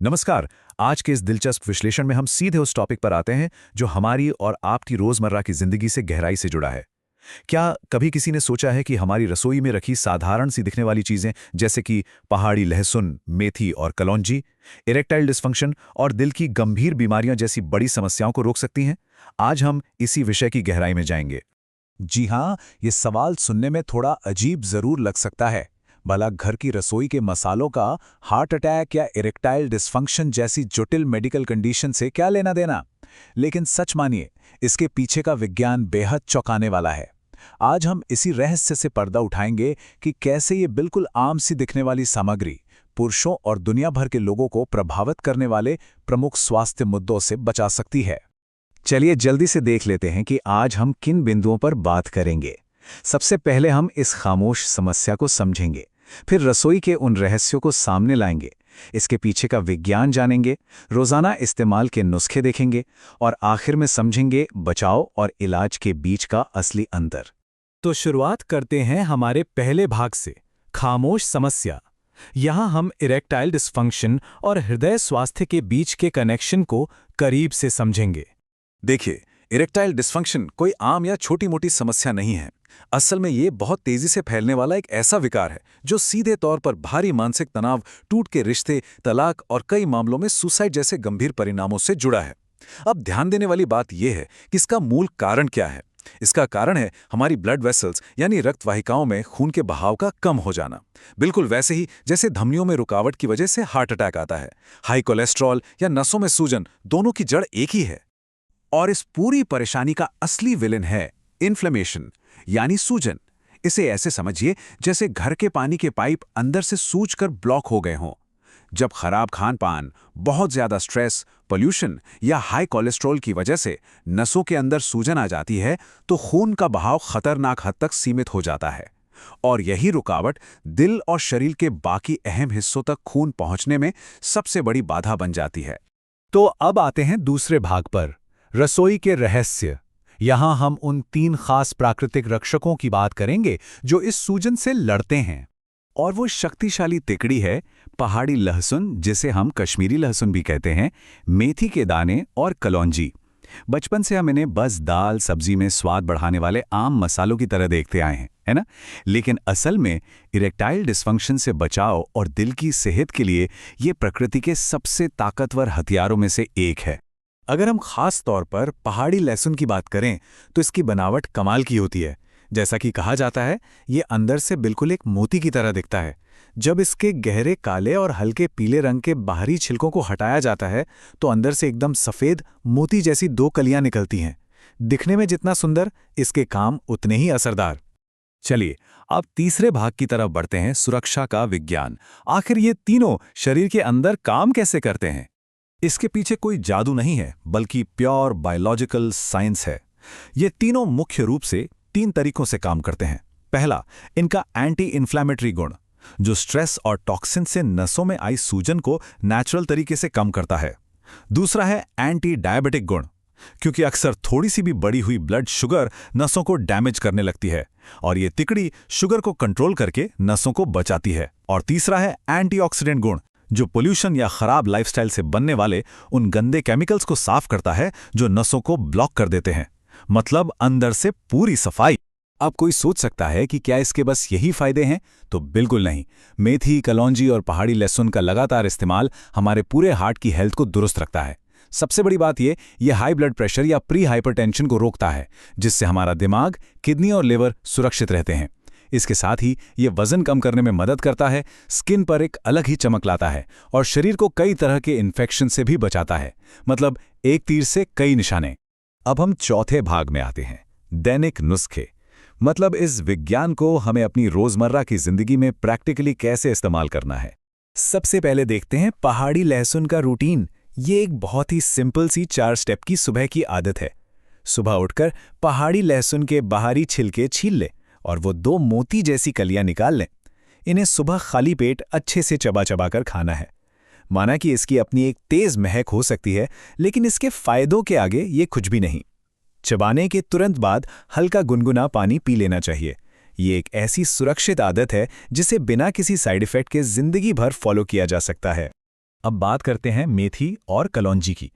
नमस्कार। आज के इस दिलचस्प विश्लेषण में हम सीधे उस टॉपिक पर आते हैं जो हमारी और आपकी रोजमर्रा की जिंदगी से गहराई से जुड़ा है। क्या कभी किसी ने सोचा है कि हमारी रसोई में रखी साधारण सी दिखने वाली चीजें जैसे कि पहाड़ी लहसुन, मेथी और कलौंजी, इरेक्टाइल डिस्फंक्शन और दिल की गंभीर बीमारियां जैसी बड़ी समस्याओं को रोक सकती हैं? आज हम इसी विषय की गहराई में जाएंगे। जी हाँ, ये सवाल सुनने में थोड़ा अजीब जरूर लग सकता है। भला घर की रसोई के मसालों का हार्ट अटैक या इरेक्टाइल डिस्फंक्शन जैसी जटिल मेडिकल कंडीशन से क्या लेना देना? लेकिन सच मानिए, इसके पीछे का विज्ञान बेहद चौंकाने वाला है। आज हम इसी रहस्य से पर्दा उठाएंगे कि कैसे ये बिल्कुल आम सी दिखने वाली सामग्री पुरुषों और दुनिया भर के लोगों को प्रभावित करने वाले प्रमुख स्वास्थ्य मुद्दों से बचा सकती है। चलिए जल्दी से देख लेते हैं कि आज हम किन बिंदुओं पर बात करेंगे। सबसे पहले हम इस खामोश समस्या को समझेंगे, फिर रसोई के उन रहस्यों को सामने लाएंगे, इसके पीछे का विज्ञान जानेंगे, रोजाना इस्तेमाल के नुस्खे देखेंगे और आखिर में समझेंगे बचाव और इलाज के बीच का असली अंतर। तो शुरुआत करते हैं हमारे पहले भाग से, खामोश समस्या। यहाँ हम इरेक्टाइल डिस्फंक्शन और हृदय स्वास्थ्य के बीच के कनेक्शन को करीब से समझेंगे। देखिए, इरेक्टाइल डिस्फंक्शन कोई आम या छोटी-मोटी समस्या नहीं है। असल में ये बहुत तेजी से फैलने वाला एक ऐसा विकार है जो सीधे तौर पर भारी मानसिक तनाव, टूट के रिश्ते, तलाक और कई मामलों में सुसाइड जैसे गंभीर परिणामों से जुड़ा है। अब ध्यान देने वाली बात यह है कि इसका मूल कारण क्या है। इसका कारण है हमारी ब्लड वेसल्स यानी रक्त वाहिकाओं में खून के बहाव का कम हो जाना। बिल्कुल वैसे ही जैसे धमनियों में रुकावट की वजह से हार्ट अटैक आता है। हाई कोलेस्ट्रॉल या नसों में सूजन, दोनों की जड़ एक ही है। और इस पूरी परेशानी का असली विलेन है इन्फ्लेमेशन, यानी सूजन। इसे ऐसे समझिए जैसे घर के पानी के पाइप अंदर से सूजकर ब्लॉक हो गए हों। जब खराब खान पान, बहुत ज्यादा स्ट्रेस, पोल्यूशन या हाई कोलेस्ट्रॉल की वजह से नसों के अंदर सूजन आ जाती है तो खून का बहाव खतरनाक हद तक सीमित हो जाता है। और यही रुकावट दिल और शरीर के बाकी अहम हिस्सों तक खून पहुंचने में सबसे बड़ी बाधा बन जाती है। तो अब आते हैं दूसरे भाग पर, रसोई के रहस्य। यहाँ हम उन 3 खास प्राकृतिक रक्षकों की बात करेंगे जो इस सूजन से लड़ते हैं। और वो शक्तिशाली तिकड़ी है पहाड़ी लहसुन, जिसे हम कश्मीरी लहसुन भी कहते हैं, मेथी के दाने और कलौंजी। बचपन से हम इन्हें बस दाल सब्जी में स्वाद बढ़ाने वाले आम मसालों की तरह देखते आए हैं, है ना? लेकिन असल में इरेक्टाइल डिस्फंक्शन से बचाव और दिल की सेहत के लिए ये प्रकृति के सबसे ताकतवर हथियारों में से एक है। अगर हम खास तौर पर पहाड़ी लहसुन की बात करें तो इसकी बनावट कमाल की होती है। जैसा कि कहा जाता है, ये अंदर से बिल्कुल एक मोती की तरह दिखता है। जब इसके गहरे काले और हल्के पीले रंग के बाहरी छिलकों को हटाया जाता है तो अंदर से एकदम सफेद मोती जैसी 2 कलियां निकलती हैं। दिखने में जितना सुंदर, इसके काम उतने ही असरदार। चलिए अब तीसरे भाग की तरफ बढ़ते हैं, सुरक्षा का विज्ञान। आखिर ये तीनों शरीर के अंदर काम कैसे करते हैं? इसके पीछे कोई जादू नहीं है, बल्कि प्योर बायोलॉजिकल साइंस है। ये तीनों मुख्य रूप से 3 तरीकों से काम करते हैं। पहला, इनका एंटी इन्फ्लेमेटरी गुण, जो स्ट्रेस और टॉक्सिन से नसों में आई सूजन को नेचुरल तरीके से कम करता है। दूसरा है एंटी डायबिटिक गुण, क्योंकि अक्सर थोड़ी सी भी बढ़ी हुई ब्लड शुगर नसों को डैमेज करने लगती है और ये तिकड़ी शुगर को कंट्रोल करके नसों को बचाती है। और तीसरा है एंटीऑक्सीडेंट गुण, जो पोल्यूशन या खराब लाइफस्टाइल से बनने वाले उन गंदे केमिकल्स को साफ करता है जो नसों को ब्लॉक कर देते हैं। मतलब अंदर से पूरी सफाई। अब कोई सोच सकता है कि क्या इसके बस यही फायदे हैं? तो बिल्कुल नहीं। मेथी, कलौंजी और पहाड़ी लहसुन का लगातार इस्तेमाल हमारे पूरे हार्ट की हेल्थ को दुरुस्त रखता है। सबसे बड़ी बात ये हाई ब्लड प्रेशर या प्री हाइपरटेंशन को रोकता है, जिससे हमारा दिमाग, किडनी और लिवर सुरक्षित रहते हैं। इसके साथ ही ये वजन कम करने में मदद करता है, स्किन पर एक अलग ही चमक लाता है और शरीर को कई तरह के इन्फेक्शन से भी बचाता है। मतलब एक तीर से कई निशाने। अब हम चौथे भाग में आते हैं, दैनिक नुस्खे। मतलब इस विज्ञान को हमें अपनी रोजमर्रा की जिंदगी में प्रैक्टिकली कैसे इस्तेमाल करना है। सबसे पहले देखते हैं पहाड़ी लहसुन का रूटीन। ये एक बहुत ही सिंपल सी 4 स्टेप की सुबह की आदत है। सुबह उठकर पहाड़ी लहसुन के बाहरी छिलके छील लें और वो 2 मोती जैसी कलियां निकाल लें। इन्हें सुबह खाली पेट अच्छे से चबा चबा कर खाना है। माना कि इसकी अपनी एक तेज महक हो सकती है, लेकिन इसके फायदों के आगे ये कुछ भी नहीं। चबाने के तुरंत बाद हल्का गुनगुना पानी पी लेना चाहिए। ये एक ऐसी सुरक्षित आदत है जिसे बिना किसी साइड इफेक्ट के जिंदगी भर फॉलो किया जा सकता है। अब बात करते हैं मेथी और कलौंजी की।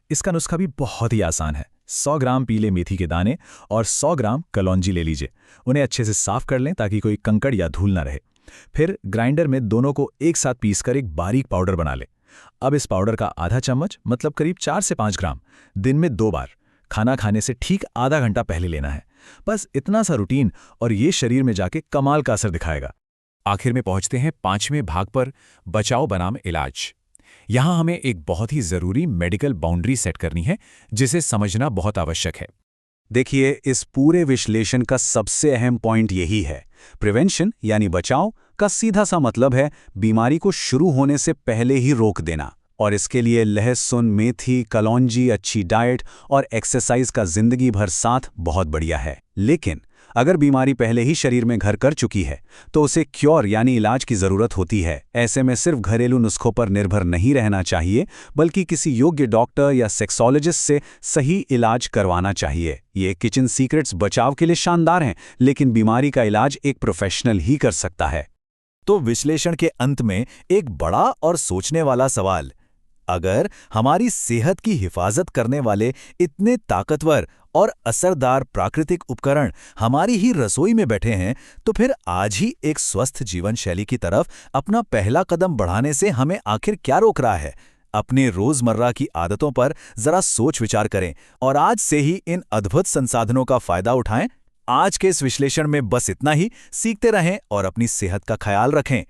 इसका नुस्खा भी बहुत ही आसान है। 100 ग्राम पीले मेथी के दाने और 100 ग्राम कलौंजी ले लीजिए। उन्हें अच्छे से साफ कर लें ताकि कोई कंकड़ या धूल ना रहे। फिर ग्राइंडर में दोनों को एक साथ पीसकर एक बारीक पाउडर बना लें। अब इस पाउडर का आधा चम्मच मतलब करीब 4 से 5 ग्राम दिन में 2 बार खाना खाने से ठीक आधा घंटा पहले लेना है। बस इतना सा रूटीन और ये शरीर में जाके कमाल का असर दिखाएगा। आखिर में पहुंचते हैं 5वें भाग पर, बचाव बनाम इलाज। यहां हमें एक बहुत ही जरूरी मेडिकल बाउंड्री सेट करनी है, जिसे समझना बहुत आवश्यक है। देखिए, इस पूरे विश्लेषण का सबसे अहम पॉइंट यही है। प्रिवेंशन यानी बचाव का सीधा सा मतलब है बीमारी को शुरू होने से पहले ही रोक देना। और इसके लिए लहसुन, मेथी, कलौंजी, अच्छी डाइट और एक्सरसाइज का जिंदगी भर साथ बहुत बढ़िया है। लेकिन अगर बीमारी पहले ही शरीर में घर कर चुकी है तो उसे क्योर यानी इलाज की ज़रूरत होती है। ऐसे में सिर्फ घरेलू नुस्खों पर निर्भर नहीं रहना चाहिए, बल्कि किसी योग्य डॉक्टर या सेक्सोलॉजिस्ट से सही इलाज करवाना चाहिए। ये किचन सीक्रेट्स बचाव के लिए शानदार हैं, लेकिन बीमारी का इलाज एक प्रोफेशनल ही कर सकता है। तो विश्लेषण के अंत में एक बड़ा और सोचने वाला सवाल, अगर हमारी सेहत की हिफाजत करने वाले इतने ताकतवर और असरदार प्राकृतिक उपकरण हमारी ही रसोई में बैठे हैं, तो फिर आज ही एक स्वस्थ जीवन शैली की तरफ अपना पहला कदम बढ़ाने से हमें आखिर क्या रोक रहा है? अपने रोजमर्रा की आदतों पर जरा सोच विचार करें और आज से ही इन अद्भुत संसाधनों का फायदा उठाएं। आज के इस विश्लेषण में बस इतना ही। सीखते रहें और अपनी सेहत का ख्याल रखें।